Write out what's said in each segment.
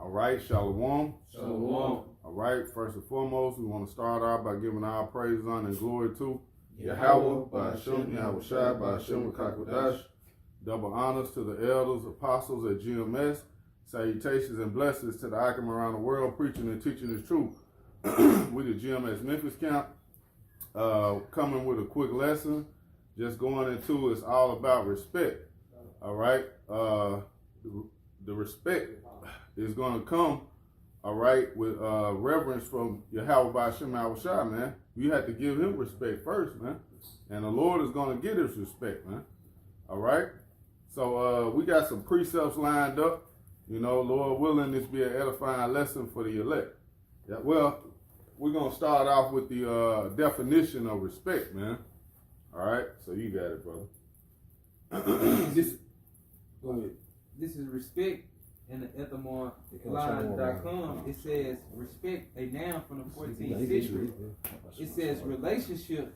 All right, Shalom. Shalom. All right, first and foremost, we want to start out by giving our praise, honor, and glory to Yahweh, by Hashem, Yahweh Shai, by Hashem, Kakwadash. Double honors to the elders, apostles at GMS. Salutations and blessings to the Akim around the world, preaching and teaching the truth. We the GMS Memphis camp, coming with a quick lesson. Just going into it's all about respect. All right, the respect is going to come. All right, with reverence from Yahweh by Hashem Yahweh Shai, man. You have to give him respect first, man. And the Lord is going to get his respect, man. All right. So we got some precepts lined up. You know, Lord willing, this be an edifying lesson for the elect. Yeah, well, we're going to start off with the definition of respect, man. All right, so you got it, brother. Go ahead. This is respect in the etymon.com. It says respect, a noun from the 14th century. It says relationship,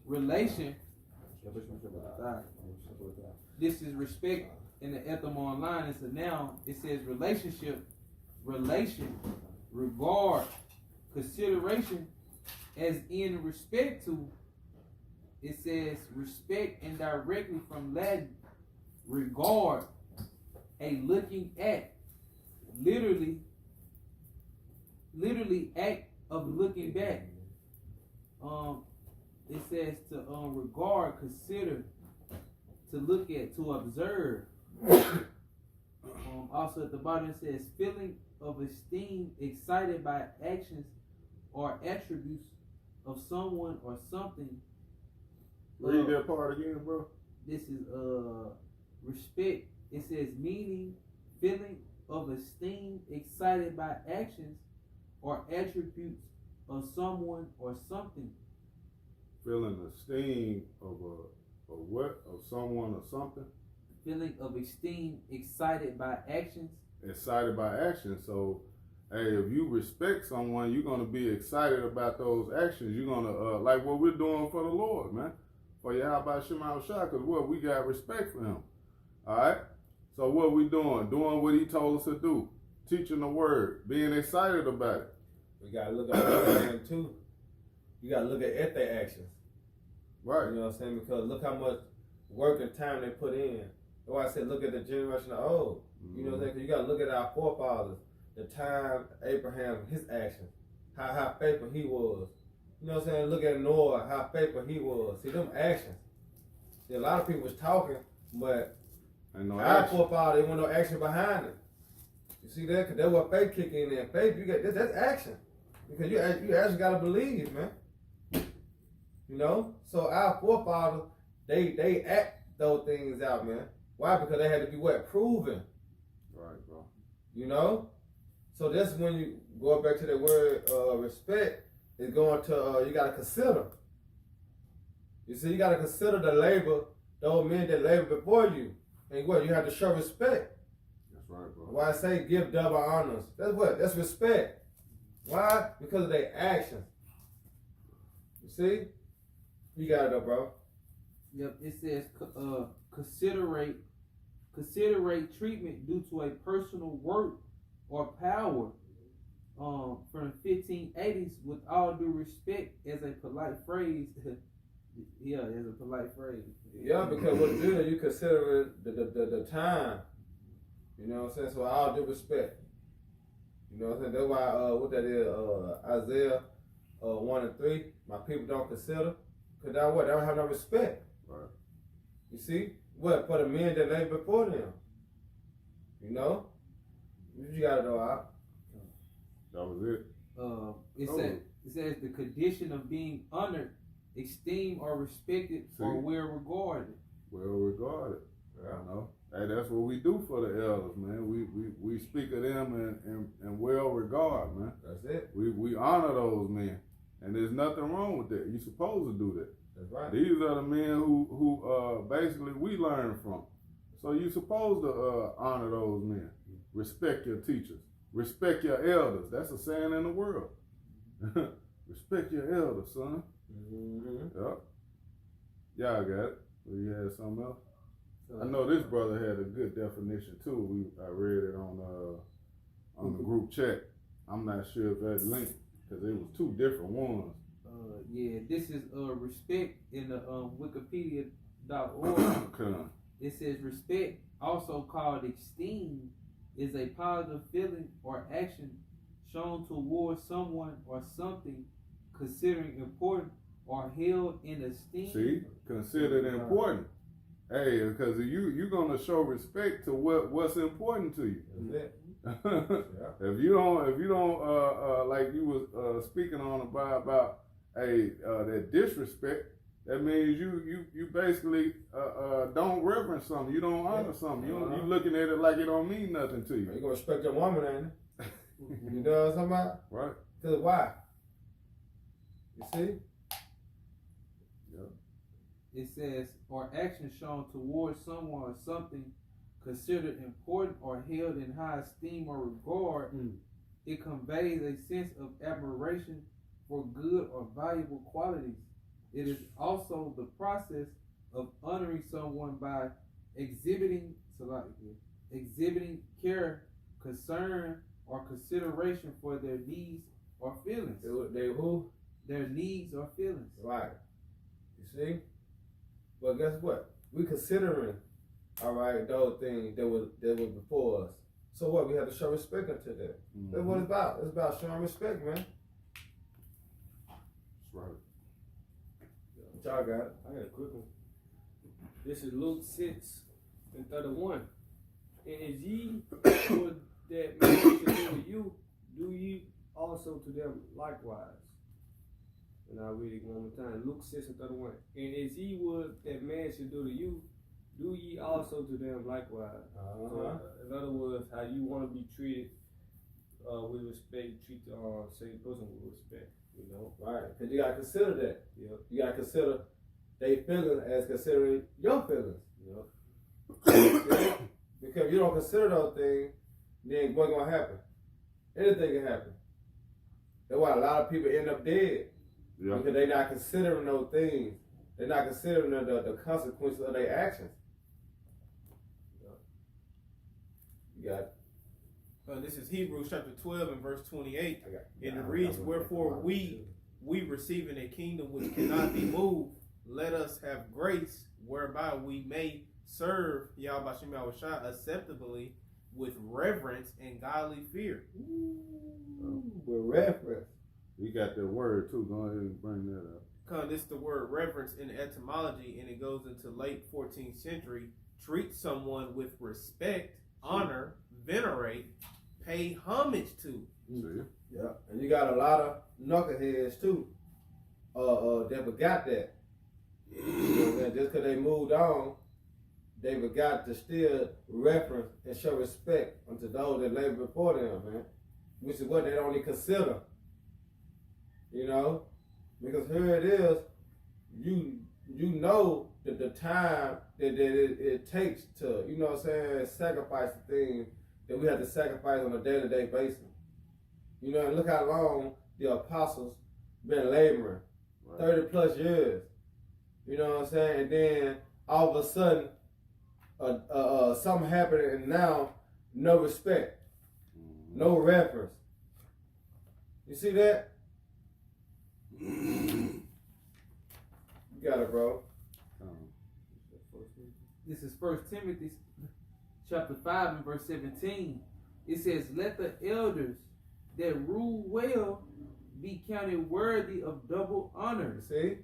relation. This is respect in the Etham online. It's a noun. It says relationship, relation, regard, consideration, as in respect to. It says respect and directly from Latin, regard, a looking at, literally act of looking back. It says to regard, consider, to look at, to observe. Also at the bottom it says feeling of esteem excited by actions or attributes of someone or something. Read that part again, bro. This is respect. It says meaning, feeling of esteem excited by actions or attributes of someone or something. Feeling esteem of what? Of someone or something? Feeling of esteem excited by actions. Excited by action. So, hey, if you respect someone, you're going to be excited about those actions. You're going to, like what we're doing for the Lord, man. For Yahweh Shema Shah, because what? We got respect for him. All right? So what we doing? Doing what he told us to do. Teaching the word. Being excited about it. We got to look at them too. You got to look at their actions. Right. You know what I'm saying? Because look how much work and time they put in. That's why I said look at the generation of old. You know what I'm saying? Because you got to look at our forefathers. The time Abraham, his actions. How faithful he was. You know what I'm saying? Look at Noah, how faithful he was. See, them actions. See, a lot of people was talking, but our forefathers, there wasn't no action behind it. You see that? Because that's what faith kick in there. Faith, you get that's action. Because you actually got to believe, man. You know? So our forefathers, they act those things out, man. Why? Because they had to be what? Proven. Right, bro. You know? So that's when you go back to the word respect. Is going to, you got to consider. You see, you got to consider the labor, those men that labor before you. And what? You have to show respect. That's right, bro. Why I say give double honors. That's what? That's respect. Why? Because of their actions. You see? You got it up, bro. Yep, it says considerate treatment due to a personal work or power. From the 1580s, with all due respect, as a polite phrase. Yeah, as a polite phrase. Yeah, because what you do, you consider the time. You know what I'm saying? So all due respect. You know what I'm saying? That's why what that is, Isaiah 1 and 3. My people don't consider, because that what? They don't have no respect. Right. You see? What? For the men that lay before them. You know? You gotta know out. That was it. It says the condition of being honored, esteemed, or respected, or well regarded. Well regarded. Yeah. You know. Hey, that's what we do for the elders, man. We speak of them in well regard, man. That's it. We honor those men, and there's nothing wrong with that. You're supposed to do that. That's right. These are the men who basically we learn from. So you're supposed to honor those men. Respect your teachers. Respect your elders. That's a saying in the world. Respect your elders, son. Mm-hmm. Yep. Y'all got it. Well, you had something else? I know this brother had a good definition too. I read it on on the group chat. I'm not sure if that linked because it was two different ones. Yeah, this is respect in the Wikipedia.org. Okay. It says respect, also called esteem, is a positive feeling or action shown towards someone or something considered important or held in esteem. See, considered important. Hey, because you're gonna show respect to what's important to you. That's it. If you don't like you was speaking on about that disrespect, that means you basically don't reverence something, you don't honor something, you looking at it like it don't mean nothing to You you. gonna respect your woman, ain't it? You know what I'm talking about? Right? Cause why? You see? It says, or action shown towards someone or something considered important or held in high esteem or regard. It conveys a sense of admiration for good or valuable qualities. It is also the process of honoring someone by exhibiting care, concern, or consideration for their needs or feelings. They who? Their needs or feelings. Right. You see? Well, guess what? We considering, all right, those things that was before us. So what? We have to show respect unto that. That's what it's about. It's about showing respect, man. That's right. What y'all got? I got a quick one. This is Luke 6:31. And as ye would that man should do to you, do ye also to them likewise. And I'll read it one more time. Luke 6:31. And as ye would that man should do to you, do ye also to them likewise. So, in other words, how you want to be treated with respect, treat the same person with respect. You know, Right. Because you got to consider that. Yep. You got to consider their feelings as considering your feelings. Yep. Because if you don't consider those things, then what's going to happen? Anything can happen. That's why a lot of people end up dead. Yeah. Because they're not considering those things. They're not considering the consequences of their actions. You got it. This is Hebrews chapter 12 and verse 28. And it I reads, got wherefore it. we receiving a kingdom which cannot be moved, let us have grace whereby we may serve Yahweh Shem Yahushua acceptably with reverence and godly fear. With reference. You got that word too. Go ahead and bring that up. This is the word reverence in etymology, and it goes into late 14th century. Treat someone with respect, honor, venerate, pay homage to. See? Yeah. And you got a lot of knuckleheads too. That forgot that. You know what I'm saying? Just because they moved on, they forgot to still reference and show respect unto those that labor before them, man. Which is what they don't even consider. You know? Because here it is, you know that the time that it takes to, you know what I'm saying, sacrifice the things that we have to sacrifice on a day-to-day basis. You know, and look how long the apostles been laboring. Right. 30 plus years. You know what I'm saying? And then all of a sudden, something happened and now no respect, no reference. You see that? You got it, bro. This is 1 Timothy chapter 5 and verse 17. It says, let the elders that rule well be counted worthy of double honor. You see?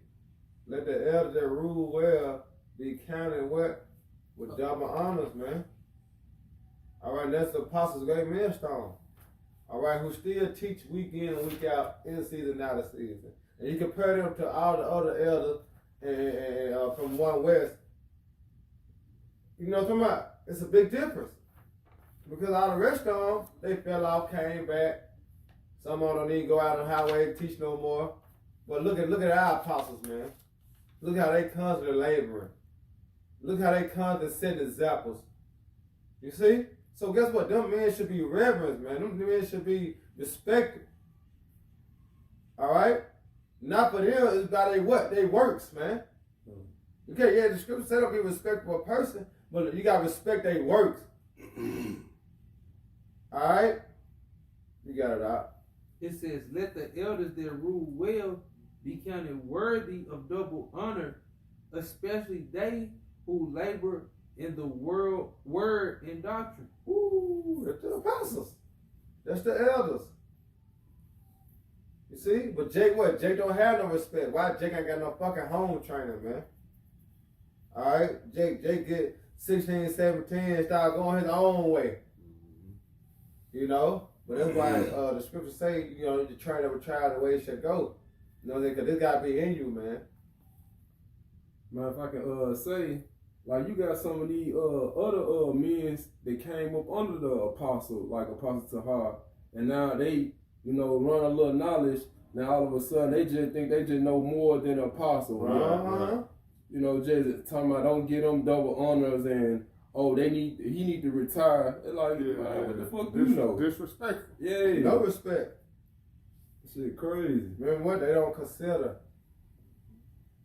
Let the elders that rule well be counted what? With double honors, man. All right, that's the apostles' great millstone. All right, who still teach week in and week out, in season and out of season. And you compare them to all the other elders and from One West. You know what I'm talking about? It's a big difference. Because all the rest of them, they fell off, came back. Some of them don't even go out on the highway and teach no more. But look at our apostles, man. Look how they constantly laboring. Look how they constantly setting examples. You see? So guess what? Them men should be reverenced, man. Them men should be respected. All right? Not for them, it's by their what? They works, man. Okay, yeah, the scripture said don't be respectful of a person, but you got to respect their works. All right? You got it out. It says, let the elders that rule well be counted worthy of double honor, especially they who labor in the word and doctrine. Ooh, that's the apostles. That's the elders. You see? But Jake what? Jake don't have no respect. Why Jake ain't got no fucking home training, man? Alright? Jake get 16, 17, start going his own way. You know? But that's why the scriptures say, you know, to train up a child the way it should go. You know, because this gotta be in you, man. Man, if I can say, like you got some of these other men that came up under the apostle, like Apostle Tahar, and now they, you know, run a little knowledge. Now all of a sudden they just think they just know more than the apostle. Uh-huh. You know, just talking about don't get them double honors and he need to retire. It's like, man, what the fuck do you know? Disrespectful. Yeah, No respect. shit crazy. Remember what? They don't consider.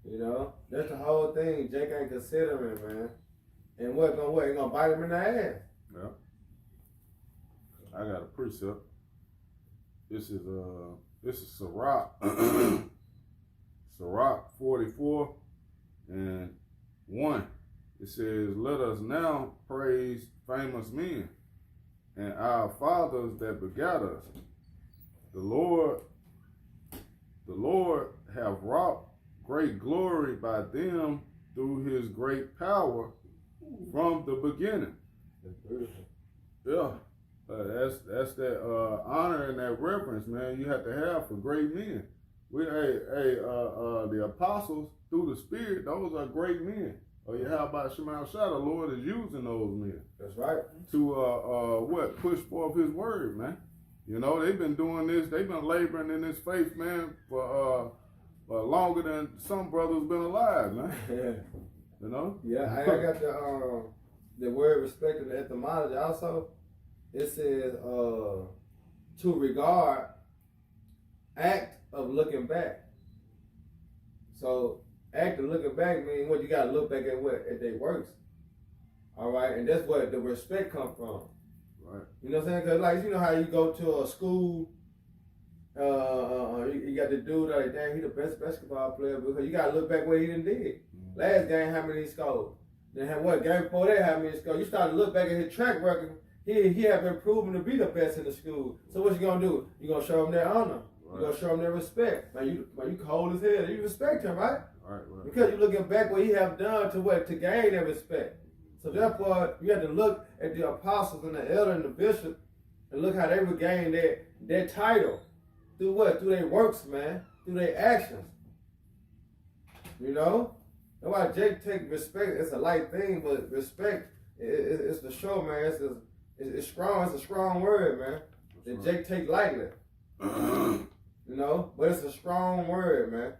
You know? That's the whole thing. Jake ain't considering, man. And what? He gonna bite him in the ass. Yeah. I got a precept. This is Sirach. Sirach 44 and 1. It says, let us now praise famous men and our fathers that begat us. The Lord have wrought great glory by them through his great power from the beginning. That's beautiful. Yeah. That's that honor and that reverence, man, you have to have for great men. The apostles through the Spirit, those are great men. Oh yeah, how about Shemal Shah? The Lord is using those men That's right. to push forth his word, man. You know, they've been doing this, they've been laboring in this faith, man, for longer than some brothers been alive, man. You know? Yeah, I got the word respect in the etymology also. It says to regard, act of looking back. So act of looking back means what you gotta look back at their works. Alright, and that's where the respect come from. Right. You know what I'm saying? Cause like you know how you go to a school, you got the dude like damn he the best basketball player because you gotta look back what he done did. Last game how many he scored? Then have what game before that how many he scored? You start to look back at his track record. He have been proven to be the best in the school. So what you gonna do? You gonna show him that honor. Right. You gonna show him that respect. Man, you cold as hell. You respect him, right? Right. Because you're looking back what he have done to gain that respect. So therefore, you have to look at the apostles and the elder and the bishop and look how they regained their title. Through what? Through their works, man. Through their actions. You know? That's why Jake take respect. It's a light thing, but respect, it's the show, man. It's strong. It's a strong word, man. That Jake take lightly. You know? But it's a strong word, man.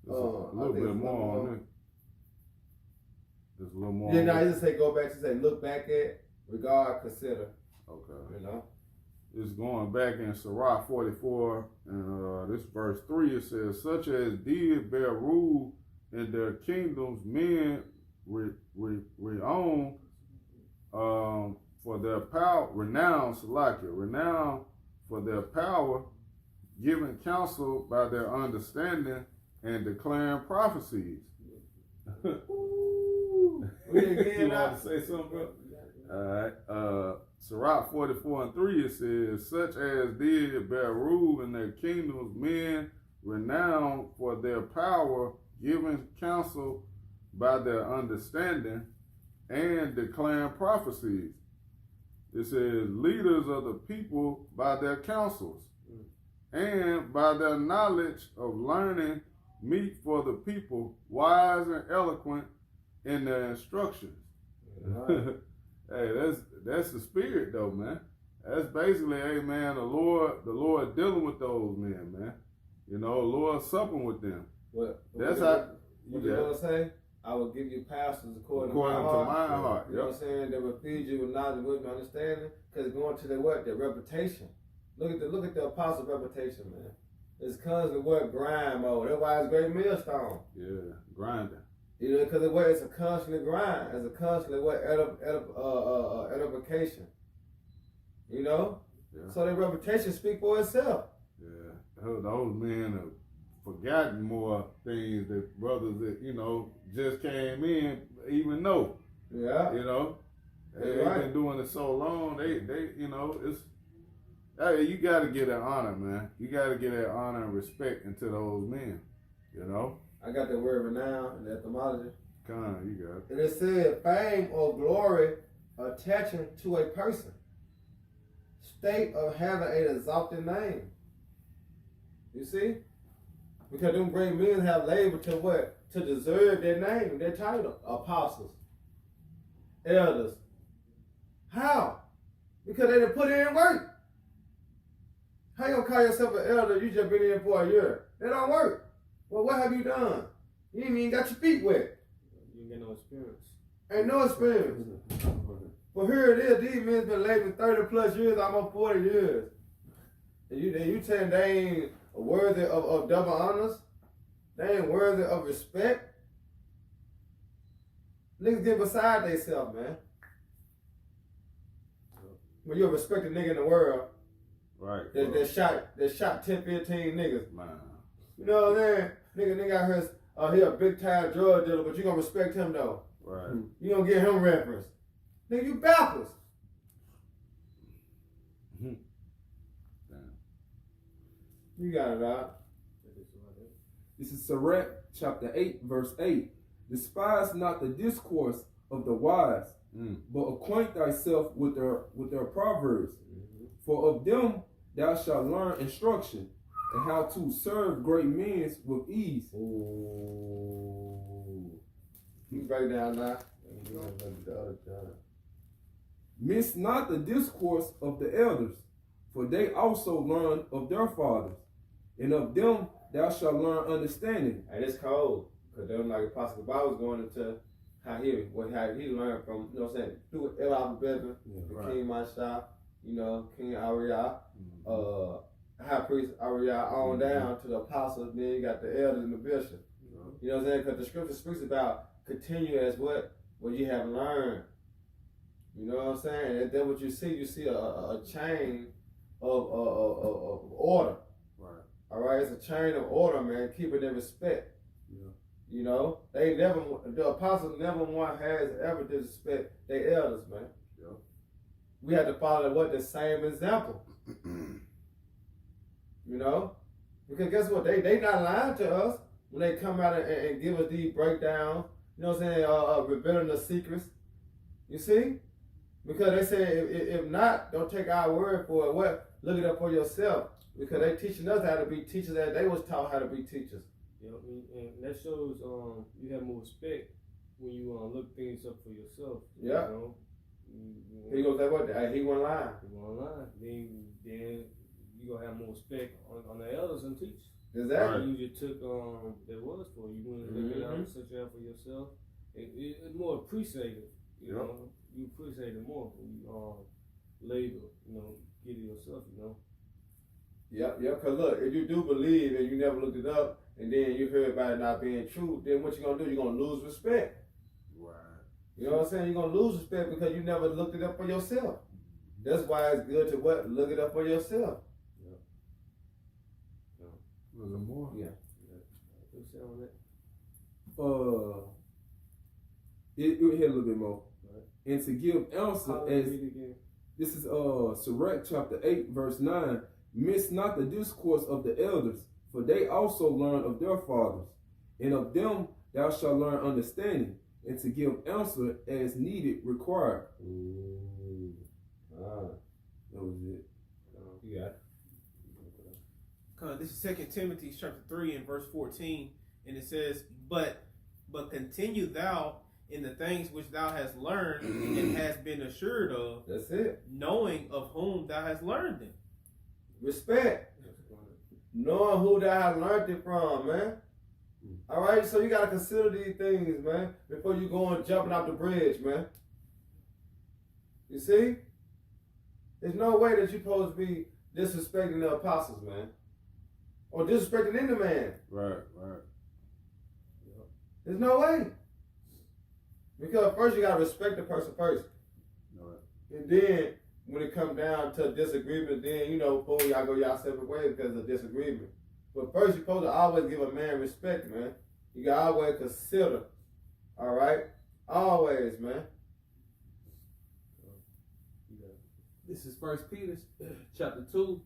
There's a little bit more on it. There's a little more. Yeah, now you just say go back to say look back at, regard, consider. Okay. You know? It's going back in Sirach 44 and this verse 3. It says, such as did bear rule in their kingdoms, men renown for their power, renown for their power, giving counsel by their understanding and declaring prophecies. Ooh. You want to say something, bro? Alright. Sirach 44 and 3, it says, such as did bear rule in their kingdoms, men renowned for their power, giving counsel by their understanding, and declaring prophecies. It says, leaders of the people by their counsels, and by their knowledge of learning, meet for the people, wise and eloquent in their instructions. Hey, that's the spirit though, man. That's basically, hey man, the Lord dealing with those men, man. You know, Lord supping with them. What You gonna say? I will give you pastors according to my heart. You know what I'm saying? They will feed you with knowledge, wisdom, and understanding. Because it's going to their what? Their reputation. Look at the apostle's reputation, man. It's constantly what? Grind mode. That's why it's great millstone. Yeah, grinding. You know, because it's a constant grind. It's a constantly what? Edification. You know? Yeah. So their reputation speak for itself. Yeah. Those men have forgotten more things that brothers that, you know, just came in even know. Yeah. You know? They've Right. been doing it so long, they you know, hey, you gotta get that honor, man. You gotta get that honor and respect into those men. You know? I got the word renown in the etymology. Come on, you got it. And it said fame or glory attaching to a person. State of having an exalted name. You see? Because them great men have labored to what? To deserve their name, their title. Apostles. Elders. How? Because they didn't put in work. How you gonna call yourself an elder? You just been in for a year. That don't work. Well, what have you done? You ain't even got your feet wet. You ain't got no experience. Ain't no experience. But here it is, these men been laboring 30 plus years, almost 40 years. And you telling they ain't worthy of double honors? They ain't worthy of respect? Niggas get beside themselves, man. When you're a respected nigga in the world, Right. that shot 10, 15 niggas. Man. You know what I'm saying? Nigga out here, he a big time drug dealer, but you gonna respect him though. Right. You gonna give him reference. Nigga, you backwards. Damn. You got it out. This is Sirach chapter 8, verse 8. Despise not the discourse of the wise, but acquaint thyself with their proverbs. For of them thou shalt learn instruction, and how to serve great men with ease. Ooh. You break down now. Miss not the discourse of the elders, for they also learn of their fathers, and of them thou shalt learn understanding. And it's cold. Because them like Apostle Bob was going into how he learned from, you know what I'm saying, through El Abba, the King Mashah, you know, King Ariah, High Priest Ariah, on down to the apostles, then you got the elders and the bishop. You know what I'm saying? Because the scripture speaks about continue as what you have learned. You know what I'm saying? And then what you see a chain of order. Right. All right, it's a chain of order, man. Keep it in respect. You know, the apostles never one has ever disrespect their elders, man. Yeah. We have to follow the same example. You know, because guess what? They not lying to us when they come out and give us these breakdowns. You know what I'm saying? Revealing the secrets. You see? Because they say if not, don't take our word for it. What? Look it up for yourself. Because they teaching us how to be teachers, that they was taught how to be teachers. You know, and that shows you have more respect when you look things up for yourself. Yeah. You know? He goes that way. He went lying. You go online, then you gonna have more respect on the elders and teachers. Exactly. You just took that was for you. You went and look it out, search it out for yourself. It's more appreciated. You know, you appreciate it more when you labor. You know, get it yourself. You know. Yeah. Cause look, if you do believe and you never looked it up, and then you heard about it not being true, then what you gonna do? You're gonna lose respect. Right. You know what I'm saying? You're gonna lose respect because you never looked it up for yourself. That's why it's good to look it up for yourself. A little more. Yeah. What's that on that? It hit a little bit more. Right. And to give answer as Read it again. this is Sirach chapter 8, verse 9. Miss not the discourse of the elders, for they also learn of their fathers, and of them thou shalt learn understanding, and to give answer as needed required. Ooh. That was it. You got it. This is 2 Timothy chapter 3 and verse 14, and it says, But continue thou in the things which thou hast learned and hast been assured of, That's it. knowing of whom thou hast learned them. Respect. Knowing who that I learned it from, man. All right, so you gotta consider these things, man, before you go and jumping off the bridge, man. You see? There's no way that you're supposed to be disrespecting the apostles, man, or disrespecting any man. Right. There's no way. Because first you gotta respect the person first, Right. and then when it come down to disagreement, then boom, y'all go y'all separate ways because of disagreement. But first, you're supposed to always give a man respect, man. You gotta always consider. All right, always, man. This is First Peter chapter 2,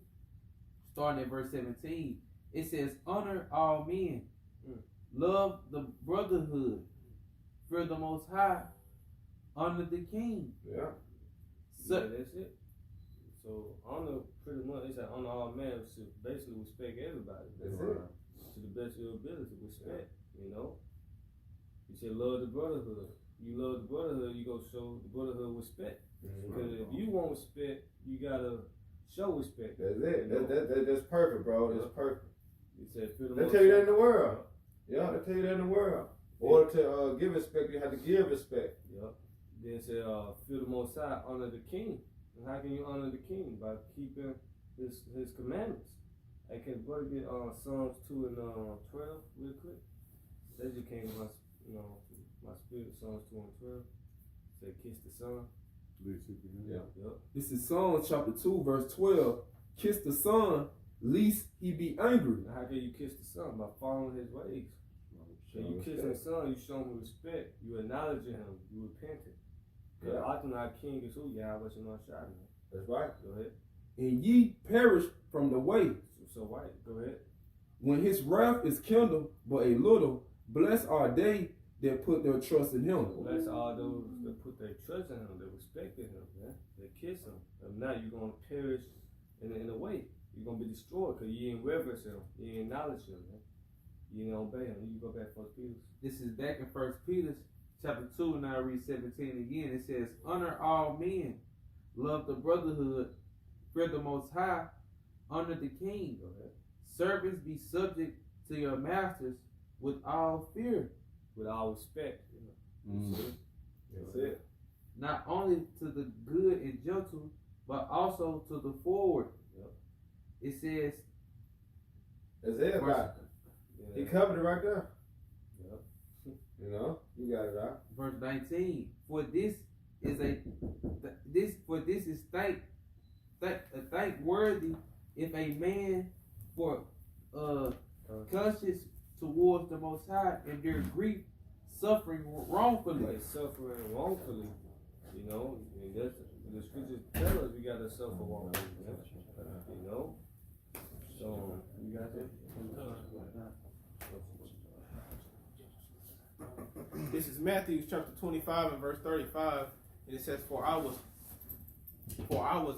starting at verse 17. It says, honor all men, love the brotherhood, fear the Most High, honor the king. Yeah. So, Yeah, that's it. So honor, pretty much, they say honor all men, should basically respect everybody. That's it. To the best of your ability, respect. You know, you said love the brotherhood. You love the brotherhood, you go show the brotherhood respect. Because if you want respect, you gotta show respect. That's it. You know? That's perfect, bro. That's perfect. You said fear the They Most tell you that in High. the world. Yeah, they tell you that in the world. In order to give respect, you have to give respect. Yep. Then it said fear the Most High, honor the king. And how can you honor the king? By keeping his commandments. I can brother get Psalms 2 and 12 real quick. That just came to my spirit, Psalms 2 and 12. Say kiss the son. Yeah. Yep. This is Psalms chapter 2, verse 12. Kiss the son, lest he be angry. Now, how can you kiss the son? By following his ways. So you kissing the son, you show him respect. You acknowledging him. You repenting. Because often our king is who? Yahweh Shemashah. That's right. Go ahead. And ye perish from the way. So white. Go ahead. When his wrath is kindled but a little, blessed are they that put their trust in him. Bless all those that put their trust in him, that respected him, man. That kiss him. If not, you're going to perish in a way. You're going to be destroyed because you ain't reverence him. You ain't acknowledge him, man. You ain't obey him. You go back to 1 Peter. this is back in First Peter chapter 2, and I read 17 again. It says, honor all men, love the brotherhood, fear the Most High, honor the king. Go ahead. Servants, be subject to your masters with all fear, With all respect. You know. That's it. not only to the good and gentle, but also to the forward. Yep. It says, That's it, right? Yeah. He covered it right there. Yep. You got it right. verse 19, for this is thankworthy if a man for conscience towards the Most High and their grief suffering wrongfully. Like suffering wrongfully, you know, and that's the scriptures tell us we gotta suffer wrongfully, you know. So you got that? This is Matthew chapter 25 and verse 35. And it says, For I was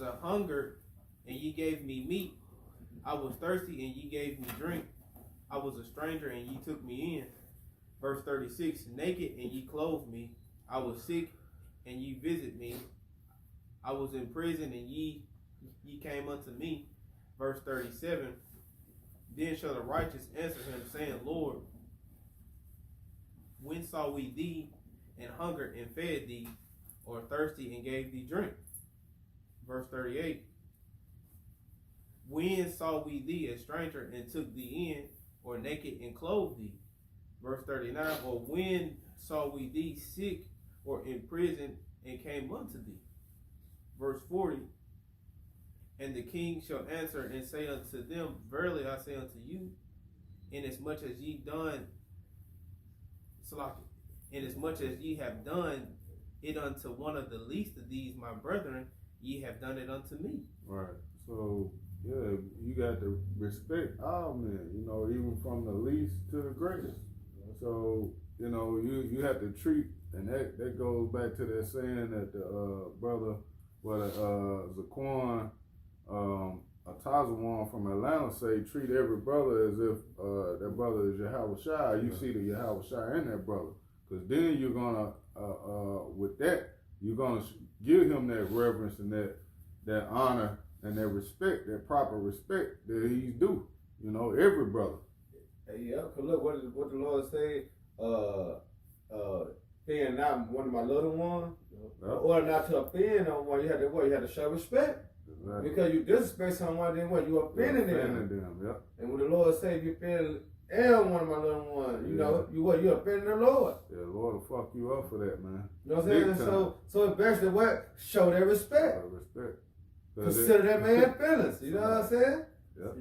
a hungered, and ye gave me meat. I was thirsty, and ye gave me drink. I was a stranger, and ye took me in. Verse 36, naked, and ye clothed me. I was sick, and ye visited me. I was in prison, and ye came unto me. Verse 37, then shall the righteous answer him, saying, Lord, when saw we thee and hungered and fed thee, or thirsty and gave thee drink? Verse 38, when saw we thee a stranger and took thee in, or naked and clothed thee? Verse 39, or when saw we thee sick or in prison and came unto thee? Verse 40, and the king shall answer and say unto them, verily I say unto you, inasmuch as ye have done it unto one of the least of these my brethren, ye have done it unto me. Right. So yeah, you got to respect all men, even from the least to the greatest. So, you have to treat, and that goes back to that saying that the brother, Zaquan Atazawan from Atlanta say, treat every brother as if that brother is Yahweh Shai. You see the Yahweh Shai in that brother. Because then you're going to, with that, you're going to give him that reverence and that honor and that respect, that proper respect that he's due. Every brother. Hey, yeah, cause look, what the Lord say, offend not one of my little ones, or not to offend on one, you had to show respect. Exactly. Because you disrespect someone, then what? You offending them. Yep. And when the Lord say, if you offend one of my little ones, you offending the Lord. Yeah, the Lord will fuck you up for that, man. You know what I'm saying? Big time. So it's best to what? Show their respect. Respect. consider that man feelings. You know what I'm saying? Yeah.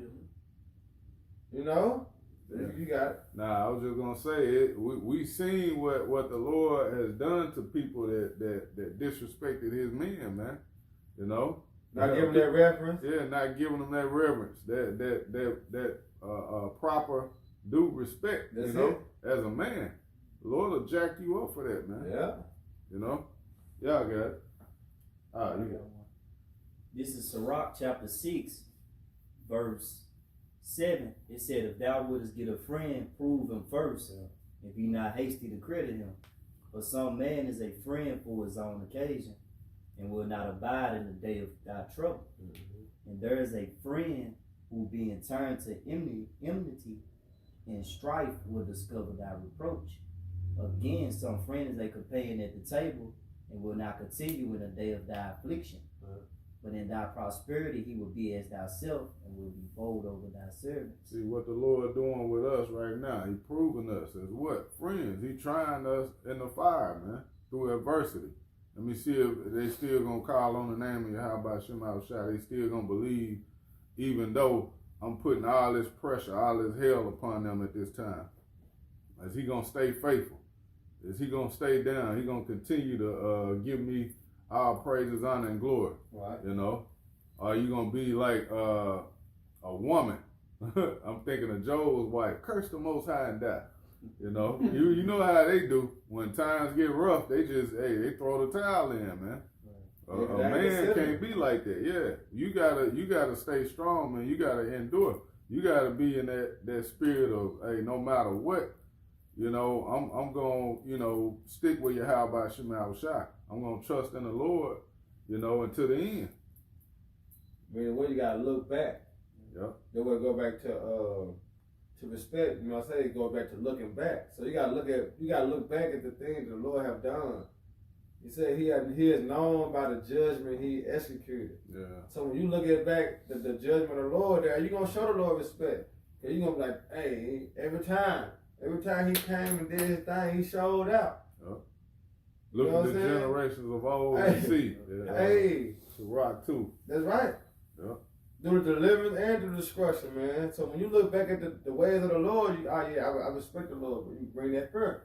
You know? Yeah. You got it. Nah, I was just gonna say it. We seen what the Lord has done to people that disrespected His men, man. You know, Not giving that reference. yeah, not giving them that reverence, that proper due respect. That's you know, it. as a man, the Lord will jack you up for that, man. Yeah. You know, y'all got it. All right, you got it. This is Sirach chapter 6, verse 7. It said, if thou wouldest get a friend, prove him first, and be not hasty to credit him. For some man is a friend for his own occasion, and will not abide in the day of thy trouble. And there is a friend who being turned to enmity and strife will discover thy reproach. Again, some friend is a companion at the table, and will not continue in the day of thy affliction. But in thy prosperity he will be as thyself, and will be bold over thy servants. See what the Lord doing with us right now. He proving us as what? Friends. He trying us in the fire, man, through adversity. Let me see if they still gonna call on the name of Yahweh Shem Shah. They still gonna believe, even though I'm putting all this pressure, all this hell upon them at this time. Is he gonna stay faithful? Is he gonna stay down? He gonna continue to give me all praises, honor, and glory. Right. You know? Are you gonna be like a woman? I'm thinking of Job's wife. Curse the Most High and die. You know? you know how they do. When times get rough, they just, they throw the towel in, man. A man can't be like that. Yeah. You gotta stay strong, man. You gotta endure. You gotta be in that spirit of, hey, no matter what, you know, I'm gonna, you know, stick with Yahweh Shema Shai. I'm gonna trust in the Lord, you know, until the end. I mean, when you gotta look back. Yep. Then we'll go back to respect. You know what I'm saying? Go back to looking back. So you gotta look back at the things the Lord have done. He said he is known by the judgment he executed. Yeah. So when you look at back the judgment of the Lord there, you're gonna show the Lord respect. Cause you're gonna be like, hey, every time he came and did his thing, he showed out. Yep. Look You know at what the I'm saying? generations of old Hey. and see. Hey, Sirach too. that's right. Yep. Do the deliverance and the destruction, man. So when you look back at the ways of the Lord, I respect the Lord, but you bring that first.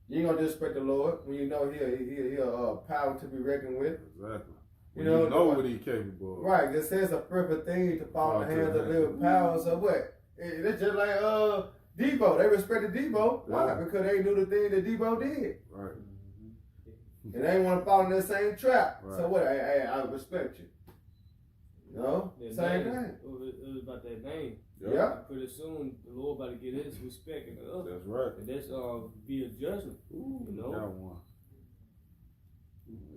You ain't gonna disrespect the Lord when you know he'll power to be reckoned with. Exactly. You When know what he's capable of. Right, it says a perfect thing to fall in the hands of living power. So what? It's just like Debo. They respected Debo. Why? Yeah. Because they knew the thing that Debo did. Right. And they ain't want to fall in that same trap. Right. So what? Hey, I respect you. You know? That Same name, thing. It was about that name. Yep. Yeah. Pretty soon the Lord about to get his respect in the other. That's right. And that's be a judgment. Ooh, You know? Got one.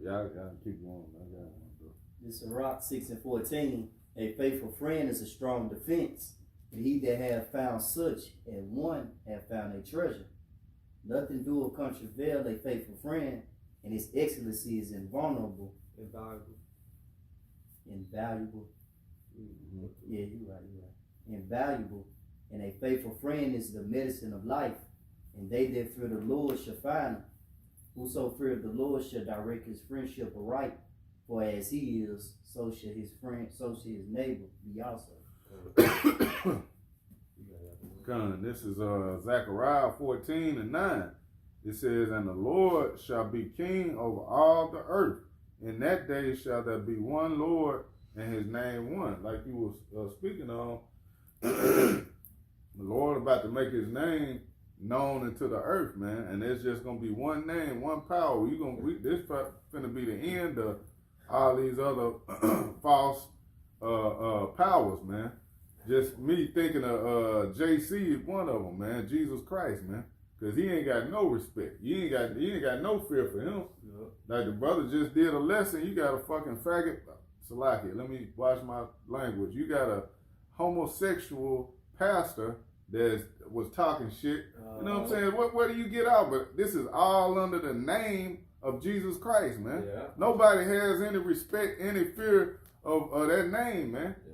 Y'all keep going. I got one, bro. This is Sirach 6 and 14. A faithful friend is a strong defense, and he that hath found such and one hath found a treasure. Nothing doeth contravail a faithful friend, and his excellency is invulnerable, Invaluable. invaluable. Yeah, you're right. Invaluable, and a faithful friend is the medicine of life, and they that fear the Lord shall find him. Whoso feareth the Lord shall direct his friendship aright, for as he is, so shall his friend, so shall his neighbor be also. This is Zechariah 14 and 9. It says, and the Lord shall be king over all the earth. In that day shall there be one Lord, and his name one. Like you was speaking on, the Lord about to make his name known into the earth, man. And there's just gonna be one name, one power. This finna be the end of all these other false powers, man. Just me thinking of JC is one of them, man. Jesus Christ, man. Cause he ain't got no respect. You ain't got no fear for him. Yep. Like the brother just did a lesson. You got a fucking faggot. Salaki, let me watch my language. You got a homosexual pastor that was talking shit. You know what I'm saying? Where do you get out? But this is all under the name of Jesus Christ, man. Yeah. Nobody has any respect, any fear of that name, man. Yeah.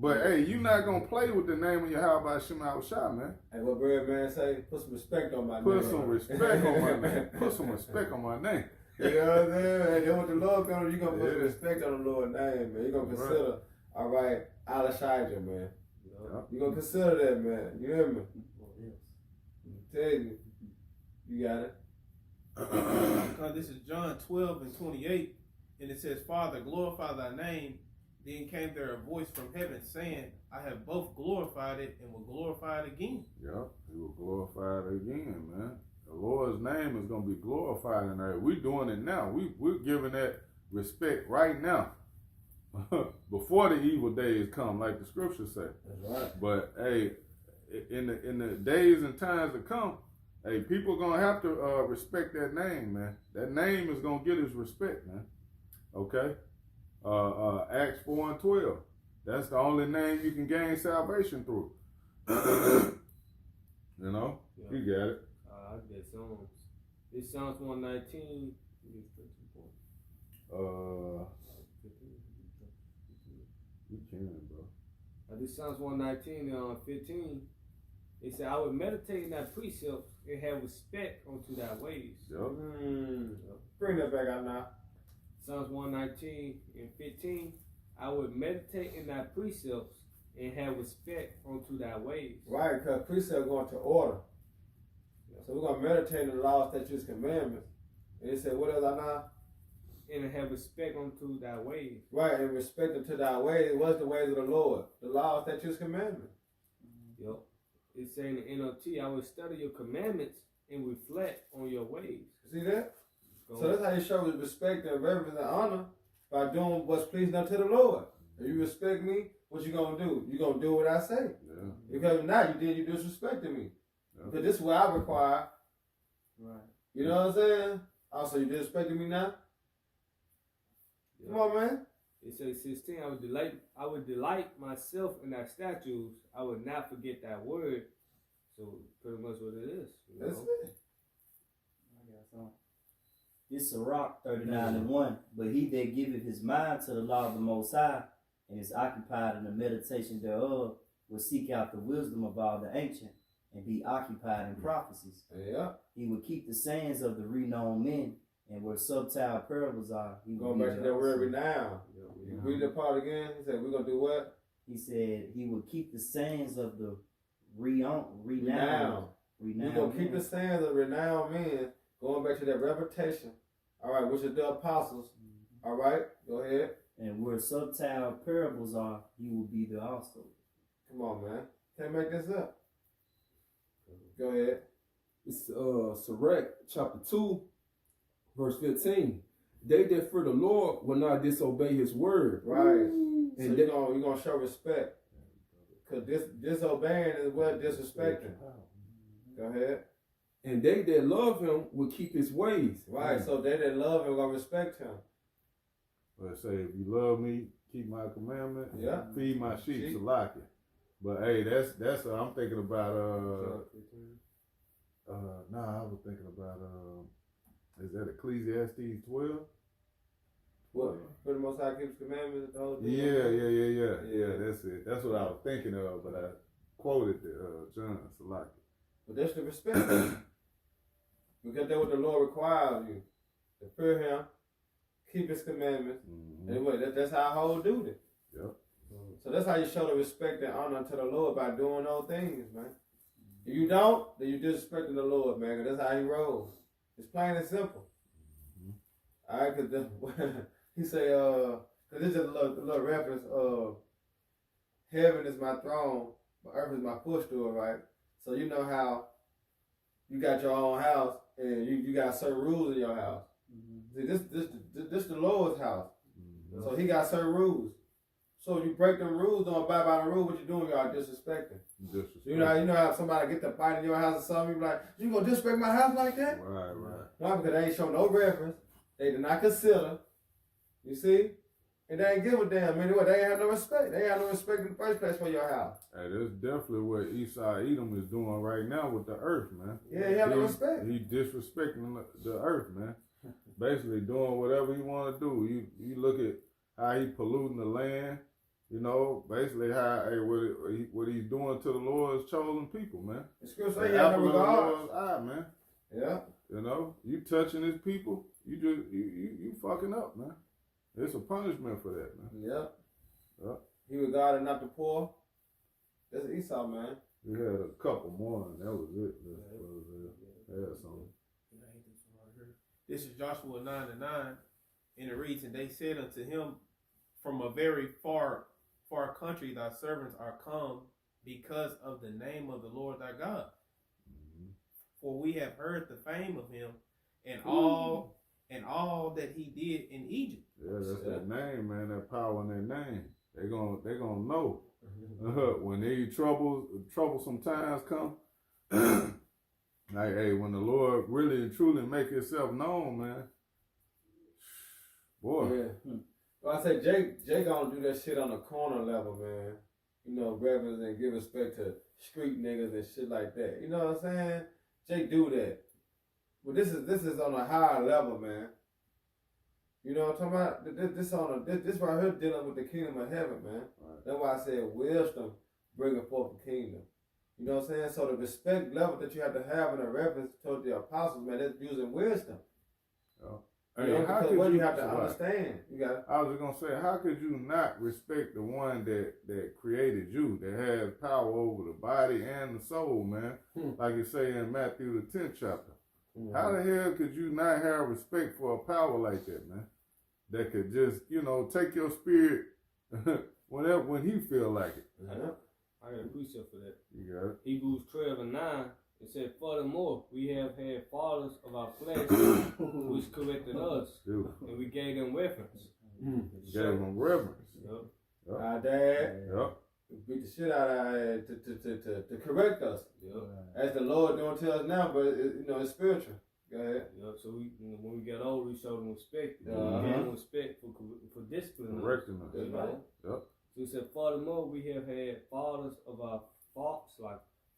But hey, you not gonna play with the name of Yahweh Shema Shah, man. Hey, what Bread Man say? Put some respect on my name. Put some respect on my name. Put some respect on my name. You know what I'm saying? And then when the Lord comes, you're gonna put some Yeah. respect on the Lord's name, man. You're gonna Right. consider, all right, Alashija, man. Yeah. You're gonna consider that, man. You hear me? Tell you. You got it. Because this is John 12 and 28, and it says, Father, glorify thy name. Then came there a voice from heaven saying, I have both glorified it and will glorify it again. Yep, he will glorify it again, man. The Lord's name is going to be glorified in there. We're doing it now. We're giving that respect right now. Before the evil days come, like the scriptures say. That's right. But hey, in the days and times to come, hey, people gonna have to respect that name, man. That name is gonna get his respect, man. Okay? Acts 4 and 12. That's the only name you can gain salvation through. You know? Yeah. You got it. I get Psalms. This Psalms 119. You can, bro. This Psalms 119 15. It said, I would meditate in thy precepts and have respect unto thy ways. Yep. Bring that back out now. Psalms 119 and 15. I would meditate in thy precepts and have respect unto thy ways. Right, because precept going to order. So we're gonna meditate in the law, statutes, commandments. And it said, what else I now? And have respect unto thy ways. Right, and respect unto thy ways. What's the ways of the Lord? The law, statutes, commandments. Yep. It's saying in NLT, I will study your commandments and reflect on your ways. See that? Go So that's how you show respect and reverence and honor, by doing what's pleasing unto the Lord. If you respect me, what you gonna do? You gonna do what I say. Yeah. Because now you disrespecting me. Yeah. Because this is what I require. Right. You know what I'm saying? Also, you disrespecting me now? Yeah. Come on, man. It says 16, I would delight myself in thy statutes. I would not forget thy word. So pretty much what it is. You That's know? it. I got some. This Sirach 39 and 1. But he that giveth his mind to the law of the Most High, and is occupied in the meditation thereof, will seek out the wisdom of all the ancient, and be occupied in prophecies. Yeah. He will keep the sayings of the renowned men, and where subtile parables are, he will Going be back to there that word also. renown. You read that part again? He said, we're going to do what? He said he will keep the sayings of the renowned. We're going to keep the sayings of renowned men, going back to that reputation. All right, which is the apostles. All right, go ahead. And where subtile parables are, he will be there also. Come on, man. Can't make this up. Go ahead. It's Sirach chapter 2, verse 15. They that fear the Lord will not disobey his word. Right. And So you're gonna show respect. Because disobeying is what disrespecting. Go ahead. And they that love him will keep his ways. Right, so they that love him gonna respect him. Let's say, if you love me, keep my commandment, Yeah. feed my sheep, Sheep. so like it. But hey, that's I'm thinking about I was thinking about is that Ecclesiastes 12? What? For the Most High keeps commandments, the whole thing. Yeah. That's it. That's what I was thinking of, but I quoted the John Salaki. But that's the respect. Because that's what the Lord requires of you. To fear him, keep his commandments. Mm-hmm. And what? That's how whole duty. Yep. So that's how you show the respect and honor to the Lord, by doing those things, man. If you don't, then you disrespecting the Lord, man. 'Cause that's how he rolls. It's plain and simple. All right, because he say, because this is a little reference of heaven is my throne, but earth is my footstool, right? So you know how you got your own house and you got certain rules in your house. See, this the Lord's house. So he got certain rules. So if you break them rules, don't abide by the rule, what you doing? You are disrespecting. You know how somebody get to fight in your house or something, you be like, you gonna disrespect my house like that? Right. Why? Because they ain't show no reference. They did not consider. You see? And they ain't give a damn. I mean, what? They ain't have no respect. They ain't have no respect in the first place for your house. Hey, that's definitely what Esau Edom is doing right now with the earth, man. Yeah, he have no respect. He disrespecting the earth, man. Basically doing whatever he want to do. You look at how he polluting the land. You know, basically how what he's doing to the Lord's chosen people, man. The scripture say The he have no apple of the regard. Lord's eye, man. Yeah. You know, you touching his people, you fucking up, man. It's a punishment for that, man. Yep. Yep. He was God and not the poor. That's Esau, man. We had a couple more, and that was it. Had some. This is Joshua 9:9, and it reads, and they said unto him, from a very far country thy servants are come because of the name of the Lord thy God. Mm-hmm. For we have heard the fame of him and all that he did in Egypt. Yeah, that's that name, man. That power in that name. They gonna know when these troublesome times come. Like, hey, when the Lord really and truly make Himself known, man. Boy. Yeah. Well, I say Jay gonna do that shit on the corner level, man. You know, reverence and give respect to street niggas and shit like that. You know what I'm saying? Jay do that. But this is on a higher level, man. You know what I'm talking about? This right here dealing with the kingdom of heaven, man. Right. That's why I said wisdom bringing forth the kingdom. You know what I'm saying? So the respect level that you have to have in a reference toward the apostles, man, that's using wisdom. Hey, You know, how because could what you you have to right. understand. You got I was just gonna say, how could you not respect the one that created you, that has power over the body and the soul, man? Like it say in Matthew the 10th chapter. How the hell could you not have respect for a power like that, man? That could just, take your spirit when he feel like it. Yeah. I got a precept for that. You got it. Hebrews 12:9. It said, furthermore, we have had fathers of our flesh which corrected us, Dude, and we gave them reference. gave him reverence. Yup. Our dad Yep. beat the shit out of our head to correct us. Yup. As the Lord don't tell us now, but it's spiritual. Go ahead. Yup. So when we got older, we showed them respect. Uh-huh. We gave them respect for disciplining us. Correcting us. You know? Yep. So he said, furthermore, we have had fathers of our faults,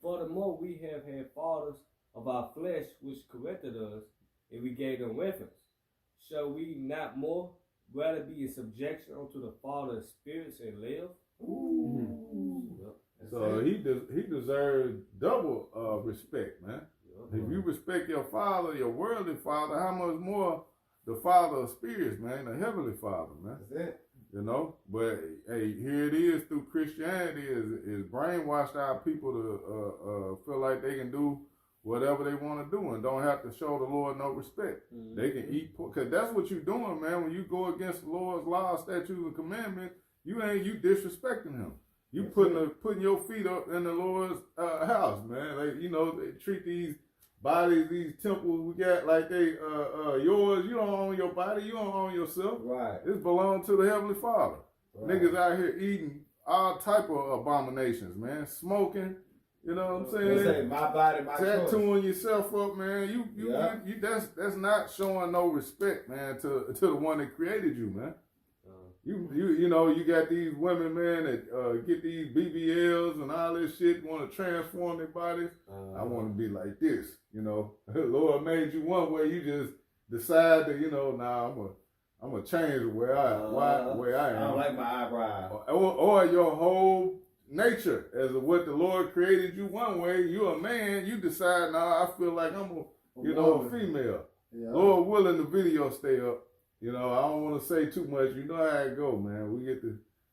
furthermore, we have had fathers of our flesh which corrected us, and we gave them reference. Shall we not more rather be in subjection unto the Father of spirits and live? Yup. So he deserves double respect, man. Yup. If you respect your father, your worldly father, how much more the Father of spirits, man, the heavenly Father, man. That's it. But hey, here it is through Christianity is brainwashed our people to feel like they can do whatever they want to do and don't have to show the Lord no respect. Mm-hmm. They can eat because that's what you're doing, man. When you go against the Lord's law, statutes, and commandments, you disrespecting Him. You putting your feet up in the Lord's house, man. Like they treat these bodies, these temples we got like they yours. You don't own your body. You don't own yourself. Right. It belongs to the Heavenly Father. Right. Niggas out here eating all type of abominations, man. Smoking, you know what I'm They say saying? my body, my choice. Tattooing yourself up, man. You that's not showing no respect, man, to the one that created you, man. You got these women, man, that get these BBLs and all this shit, want to transform their bodies. I want to be like this, Lord made you one way, you just decide to, I'm gonna change the way I am. I don't like my eyebrow. Or your whole nature as of what the Lord created you one way. You're a man. You decide, I feel like I'm a female. Yeah. Lord willing, the video stay up. I don't want to say too much. You know how it go, man.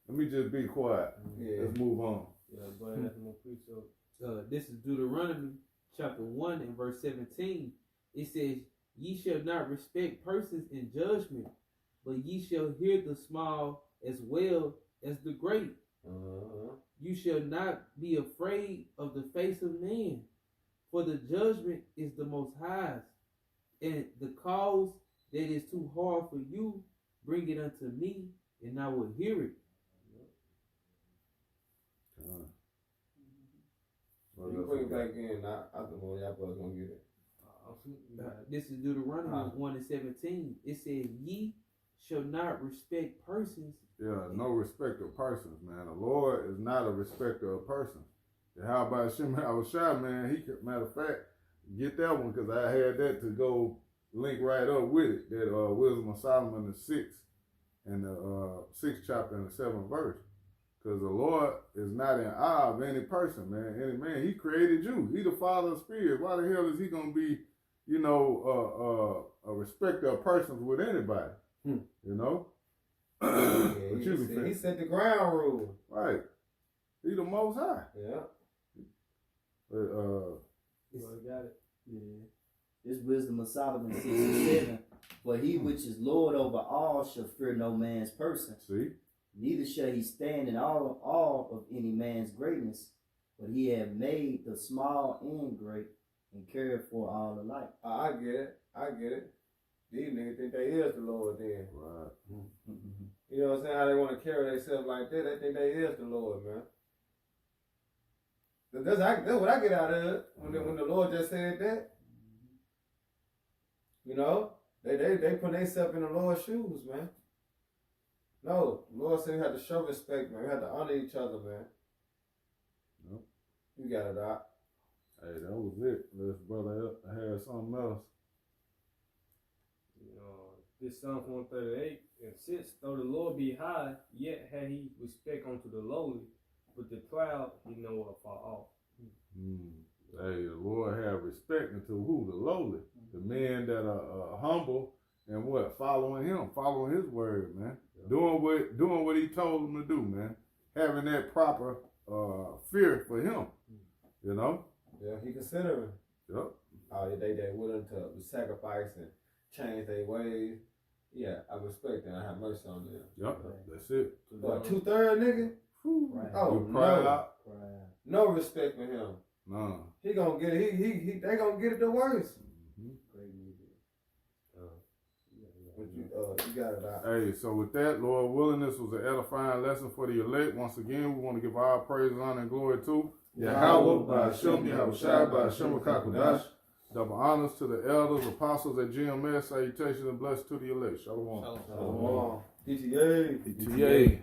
Let me just be quiet. Yeah. Let's move on. Yeah, but that's my precept. This is Deuteronomy chapter 1 and verse 17. It says, ye shall not respect persons in judgment, but ye shall hear the small as well as the great. You shall not be afraid of the face of man, for the judgment is the Most High's, and the cause that is too hard for you, bring it unto me, and I will hear it. You bring it back in. I think y'all boys gonna get it. This is Deuteronomy 1 and 17. It says, ye shall not respect persons. Yeah, no respect of persons, man. The Lord is not a respecter of persons. How about Shimon Awashai, man? He could, matter of fact, get that one because I had that to go link right up with it. That Wisdom of Solomon, the 6th and the 6th chapter and the 7th verse. Because the Lord is not in awe of any person, man. Any man. He created you. He the Father of spirits. Why the hell is he going to be, you know, a respecter of persons with anybody. You know? Yeah, What you be he thinking? set the ground rule. Right. He the most high. Yeah. But, You got it. Yeah. This wisdom of Solomon 6 and 7. For he which is Lord over all shall fear no man's person, see? neither shall he stand in awe of any man's greatness, but he have made the small and great, and cared for all alike. I get it. These niggas think they is the Lord then. Right. You know what I'm saying? How they want to carry themselves like that. They think they is the Lord, man. That's what I get out of it when the Lord just said that. You know, they put themselves in the Lord's shoes, man. No, the Lord said we have to show respect, man. We have to honor each other, man. Yep. You got it out. Hey, that was it. This brother had something else. You know, this Psalm 138 and 6, though the Lord be high, yet had he respect unto the lowly, but the proud he know afar off. Hey, the Lord have respect unto who? The lowly. The men that are humble and what? Following him, following his word, man. Doing what he told them to do, man. Having that proper fear for him. You know? Yeah, he considering. Yep. Oh, they willing to sacrifice and change their ways. Yeah, I respect that. I have mercy on them. Yep. That's it. But 2/3 nigga? Right. Oh, You proud? no. No respect for him. No. He gonna get it. They gonna get it the worst. But you got it out. Hey, so with that, Lord willing, this was an edifying lesson for the elect. Once again, we want to give our praise, honor, and glory to Yahweh, by Hashem, Yahushua, by Hashem, Kakodash. Double honors to the elders, apostles at GMS. Salutations and blessings to the elect. Shalom. PTA. PTA.